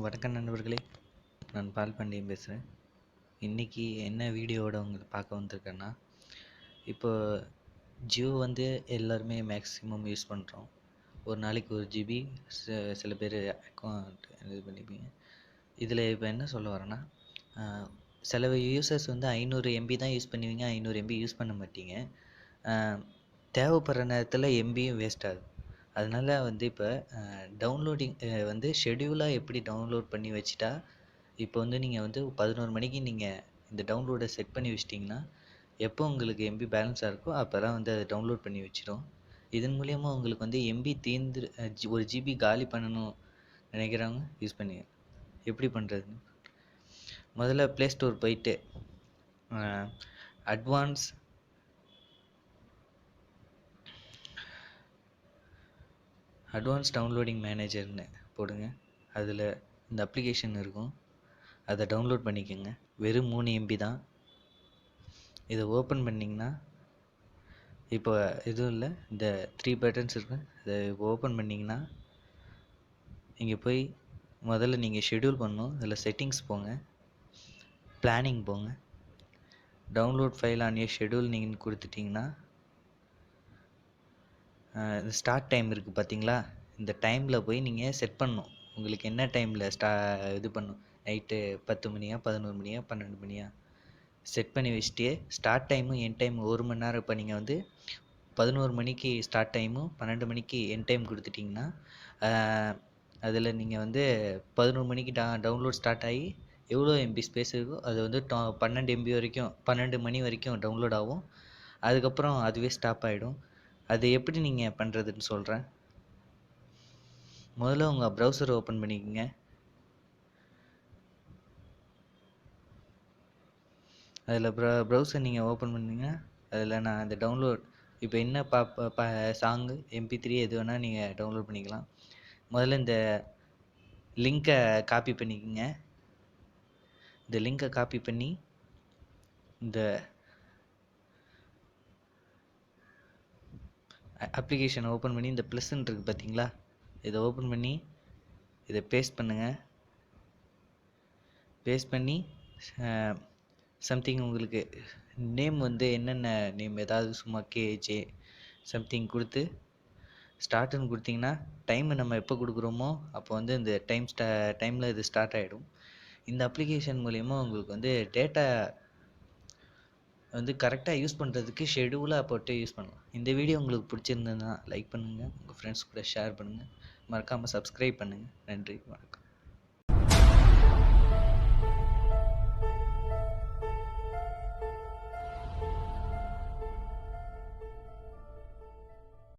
வணக்கம் நண்பர்களே, நான் பால் பாண்டியன் பேசுகிறேன். இன்றைக்கி என்ன வீடியோவோட உங்களை பார்க்க வந்திருக்கேன்னா, இப்போ ஜியோ வந்து எல்லாருமே மேக்ஸிமம் யூஸ் பண்ணுறோம். ஒரு நாளைக்கு 1 ஜிபி சில பேர் அக்கௌண்ட் இது பண்ணிப்பீங்க. இதில் இப்போ என்ன சொல்ல வரேன்னா, சில யூசர்ஸ் வந்து 500 எம்பி தான் யூஸ் பண்ணுவீங்க, 500 எம்பி யூஸ் பண்ண மாட்டீங்க. தேவைப்படுற நேரத்தில் எம்பியும் வேஸ்ட் ஆகுது. அதனால வந்து இப்போ டவுன்லோடிங் வந்து ஷெட்யூலாக எப்படி டவுன்லோட் பண்ணி வச்சுட்டா, இப்போ வந்து நீங்கள் வந்து 11 மணிக்கு நீங்கள் இந்த டவுன்லோடை செட் பண்ணி வச்சிட்டிங்கன்னா, எப்போ உங்களுக்கு எம்பி பேலன்ஸாக இருக்கோ அப்போலாம் வந்து அதை டவுன்லோட் பண்ணி வச்சிடும். இதன் மூலிமா உங்களுக்கு வந்து எம்பி தீர்ந்து 1 ஜிபி காலி பண்ணணும் நினைக்கிறவங்க யூஸ் பண்ணி எப்படி பண்ணுறதுன்னு முதல்ல ப்ளே ஸ்டோர் போயிட்டு அட்வான்ஸ் டவுன்லோடிங் மேனேஜர்னு போடுங்க. அதில் இந்த அப்ளிகேஷன் இருக்கும், அதை டவுன்லோட் பண்ணிக்கோங்க. வெறும் 3 எம்பி தான். இதை ஓப்பன் பண்ணிங்கன்னா இப்போ எதுவும் இல்லை, இந்த 3 பட்டன்ஸ் இருக்கு, அதை ஓப்பன் பண்ணிங்கன்னா இங்கே போய் முதல்ல நீங்கள் ஷெட்யூல் பண்ணணும். இதில் செட்டிங்ஸ் போங்க, பிளானிங் போங்க, download file on your schedule நீங்கள் கொடுத்துட்டிங்கன்னா ஸ்டார்ட் டைம் இருக்குது பார்த்தீங்களா, இந்த டைமில் போய் நீங்கள் செட் பண்ணணும். உங்களுக்கு என்ன டைமில் இது பண்ணணும், நைட்டு 10 மணியா 11 மணியா 12 மணியா செட் பண்ணி வச்சுட்டு ஸ்டார்ட் டைமும் என் டைம் 1 மணி நேரம். இப்போ நீங்கள் வந்து 11 மணிக்கு ஸ்டார்ட் டைமும் 12 மணிக்கு என் டைம் கொடுத்துட்டிங்கன்னா, அதில் நீங்கள் வந்து 11 மணிக்கு டவுன்லோட் ஸ்டார்ட் ஆகி எவ்வளோ எம்பி ஸ்பேஸ் இருக்கோ அது வந்து 12 எம்பி வரைக்கும் 12 மணி வரைக்கும் டவுன்லோட் ஆகும். அதுக்கப்புறம் அதுவே ஸ்டாப் ஆகிடும். அது எப்படி நீங்கள் பண்ணுறதுன்னு சொல்கிறேன். முதல்ல உங்கள் ப்ரௌசரை ஓப்பன் பண்ணிக்கோங்க. அதில் ப்ரௌசர் நீங்கள் ஓப்பன் பண்ணிங்கன்னா அதில் நான் அந்த டவுன்லோட் இப்போ என்ன சாங்கு MP3 எது வேணால் நீங்கள் டவுன்லோட் பண்ணிக்கலாம். முதல்ல இந்த லிங்க்கை காப்பி பண்ணிக்கோங்க. இந்த லிங்க்கை காப்பி பண்ணி இந்த அப்ளிகேஷனை ஓப்பன் பண்ணி இந்த ப்ளஸ்ன்னு இருக்குது பார்த்தீங்களா, இதை ஓப்பன் பண்ணி இதை பேஸ்ட் பண்ணுங்கள். பேஸ்ட் பண்ணி சம்திங் உங்களுக்கு நேம் வந்து என்னென்ன நேம், ஏதாவது சும்மா KJ சம்திங் கொடுத்து ஸ்டார்ட்டுன்னு கொடுத்தீங்கன்னா டைமை நம்ம எப்போ கொடுக்குறோமோ அப்போ வந்து இந்த டைமில் இது ஸ்டார்ட் ஆகிடும். இந்த அப்ளிகேஷன் மூலயமா உங்களுக்கு வந்து டேட்டா வந்து கரெக்டாக யூஸ் பண்ணுறதுக்கு ஷெட்யூலாக போட்டு யூஸ் பண்ணலாம். இந்த வீடியோ உங்களுக்கு பிடிச்சிருந்ததுன்னா லைக் பண்ணுங்கள், உங்கள் ஃப்ரெண்ட்ஸ் கூட ஷேர் பண்ணுங்கள், மறக்காமல் சப்ஸ்கிரைப் பண்ணுங்கள். நன்றி, வணக்கம்.